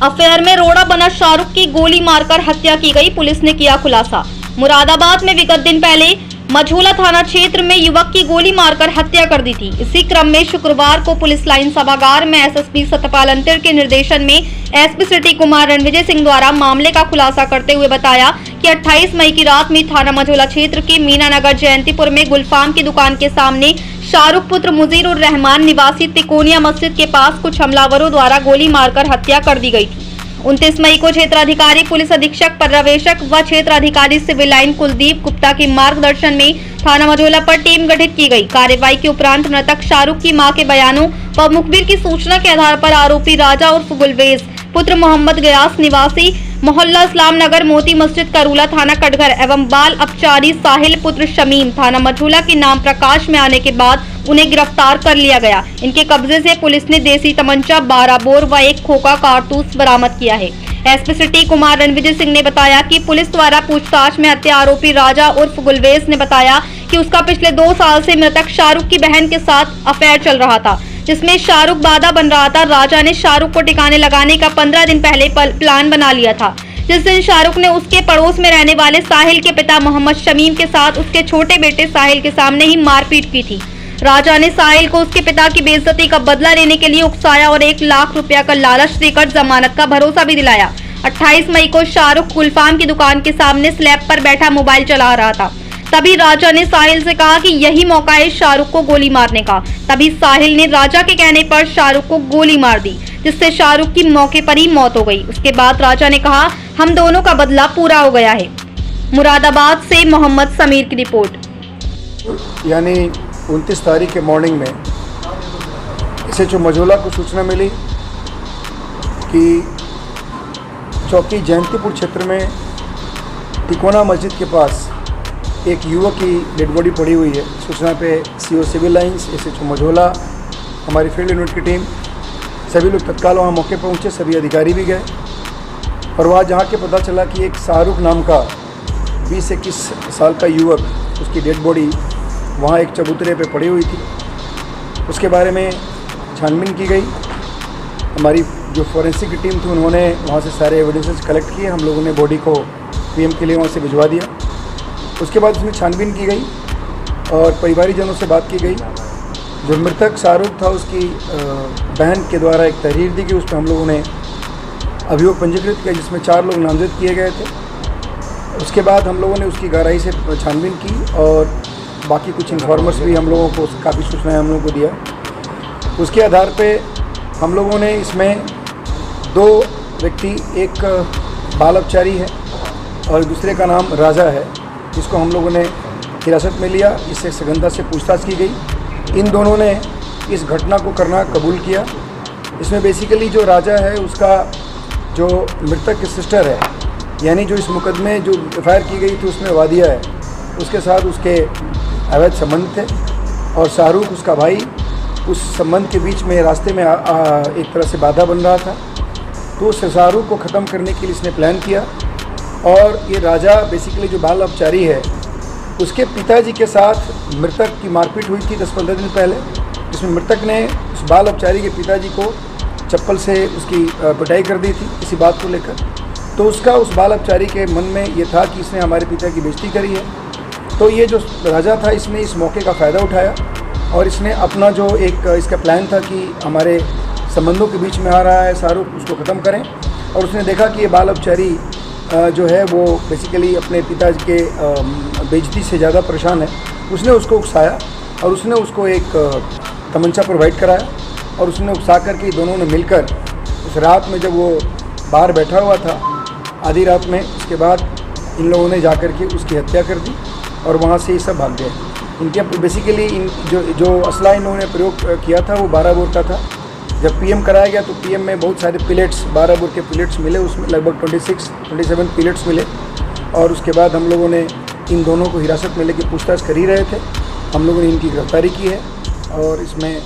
Affair में रोड़ा बना शाहरुख की गोली मारकर हत्या की गई, पुलिस ने किया खुलासा। मुरादाबाद में विगत दिन पहले मझोला थाना क्षेत्र में युवक की गोली मारकर हत्या कर दी थी। इसी क्रम में शुक्रवार को पुलिस लाइन सभागार में एसएसपी सत्यपाल अंतर के निर्देशन में एसपी सिटी कुमार रणविजय सिंह द्वारा मामले का खुलासा करते हुए बताया कि 28 मई की रात में थाना मझोला क्षेत्र के मीनानगर जयंतीपुर में गुलफाम की दुकान के सामने शाहरुख पुत्र मुजीर उर रहमान निवासी तिकोनिया मस्जिद के पास कुछ हमलावरों द्वारा गोली मारकर हत्या कर दी गई थी। 29 मई को क्षेत्राधिकारी पुलिस अधीक्षक पर्यवेक्षक व क्षेत्राधिकारी सिविल लाइन कुलदीप गुप्ता के मार्गदर्शन में थाना मझोला पर टीम गठित की गई। कार्रवाई के उपरांत मृतक शाहरुख की मां के बयानों व मुखबिर की सूचना के आधार पर आरोपी राजा उर्फ गुलवेज पुत्र मोहम्मद गयास निवासी मोहल्ला इस्लाम नगर मोती मस्जिद करूला थाना कटघर एवं बाल अपचारी साहिल पुत्र शमीम थाना मझोला के नाम प्रकाश में आने के बाद उन्हें गिरफ्तार कर लिया गया। इनके कब्जे से पुलिस ने देसी तमंचा 12 बोर व एक खोखा कारतूस बरामद किया है। एसपी सिटी कुमार रणविजय सिंह ने बताया कि पुलिस द्वारा पूछताछ में हत्या आरोपी राजा उर्फ गुलवेज ने बताया कि उसका पिछले 2 साल से मृतक शाहरुख की बहन के साथ अफेयर चल रहा था, जिसमें शाहरुख बाधा बन रहा था। राजा ने शाहरुख को ठिकाने लगाने का 15 दिन पहले प्लान बना लिया था, जिस दिन शाहरुख ने उसके पड़ोस में रहने वाले साहिल के पिता मोहम्मद शमीम के साथ उसके छोटे बेटे साहिल के सामने ही मारपीट की थी। राजा ने साहिल को उसके पिता की बेइज्जती का बदला लेने के लिए उकसाया और 1 लाख रुपया का लालच देकर जमानत का भरोसा भी दिलाया। 28 मई को शाहरुख गुलफाम की दुकान के सामने स्लैब पर बैठा मोबाइल चला रहा था। तभी राजा ने साहिल से कहा कि यही मौका है शाहरुख को गोली मारने का। तभी साहिल ने राजा के कहने पर शाहरुख को गोली मार दी, जिससे शाहरुख की मौके पर ही मौत हो गई। उसके बाद राजा ने कहा, हम दोनों का बदला पूरा हो गया है। मुरादाबाद से मोहम्मद समीर की रिपोर्ट। यानी 29 तारीख के मॉर्निंग में एसएचओ मझोला को सूचना मिली कि चौकी जयंतीपुर क्षेत्र में तिकोना मस्जिद के पास एक युवक की डेड बॉडी पड़ी हुई है। सूचना पे CO civil lines, SHO Majhola, हमारी फील्ड यूनिट की टीम सभी लोग तत्काल वहाँ मौके पर पहुँचे। सभी अधिकारी भी गए और वहाँ जहाँ के पता चला कि एक शाहरुख नाम का 20-21 साल का युवक, उसकी डेड बॉडी वहाँ एक चबूतरे पे पड़ी हुई थी। उसके बारे में छानबीन की गई। हमारी जो फॉरेंसिक की टीम थी उन्होंने वहाँ से सारे एविडेंसेस कलेक्ट किए। हम लोगों ने बॉडी को पीएम के लिए वहाँ से भिजवा दिया। उसके बाद उसमें छानबीन की गई और परिवारीजनों से बात की गई। जो मृतक शाहरुख था उसकी बहन के द्वारा एक तहरीर दी गई, उस पर हम लोगों ने अभियोग पंजीकृत किया, जिसमें 4 लोग नामजद किए गए थे। उसके बाद हम लोगों ने उसकी गहराई से छानबीन की और बाकी कुछ इन्फॉर्मर्स भी हम लोगों को काफ़ी सूचनाएं हम लोगों को दिया। उसके आधार पे हम लोगों ने इसमें 2 व्यक्ति, एक बाल अपचारी है और दूसरे का नाम राजा है, जिसको हम लोगों ने हिरासत में लिया। इससे सघनता से पूछताछ की गई। इन दोनों ने इस घटना को करना कबूल किया। इसमें बेसिकली जो राजा है उसका जो मृतक की सिस्टर है, यानी जो इस मुकदमे जो एफआईआर की गई थी उसमें वादिया है, उसके साथ उसके अवैध संबंध थे और शाहरुख उसका भाई उस संबंध के बीच में रास्ते में एक तरह से बाधा बन रहा था। तो उस शाहरुख को ख़त्म करने के लिए इसने प्लान किया और ये राजा बेसिकली जो बाल अपचारी है उसके पिताजी के साथ मृतक की मारपीट हुई थी 10-15 दिन पहले, जिसमें मृतक ने उस बाल अपचारी के पिताजी को चप्पल से उसकी पिटाई कर दी थी किसी बात को लेकर। तो उसका उस बाल अपचारी के मन में ये था कि इसने हमारे पिता की बेइज्जती करी है। तो ये जो राजा था इसने इस मौके का फ़ायदा उठाया और इसने अपना जो एक इसका प्लान था कि हमारे संबंधों के बीच में आ रहा है शाहरुख, उसको ख़त्म करें। और उसने देखा कि ये बाल अपचारी जो है वो बेसिकली अपने पिताजी के बेइज्जती से ज़्यादा परेशान है। उसने उसको उकसाया और उसने उसको एक तमंचा प्रोवाइड कराया और उसने उकसा करके दोनों ने मिलकर उस रात में जब वो बाहर बैठा हुआ था आधी रात में, उसके बाद इन लोगों ने जाकर के उसकी हत्या कर दी और वहाँ से ये सब भाग गए। इनके बेसिकली जो असला इन लोगों ने प्रयोग किया था वो 12 बोर का था। जब पीएम कराया गया तो पीएम में बहुत सारे पिलेट्स, 12 बोर के पिलेट्स मिले, उसमें लगभग 27 पिलेट्स मिले। और उसके बाद हम लोगों ने इन दोनों को हिरासत में लेकर पूछताछ कर ही रहे थे। हम लोगों ने इनकी गिरफ्तारी की है और इसमें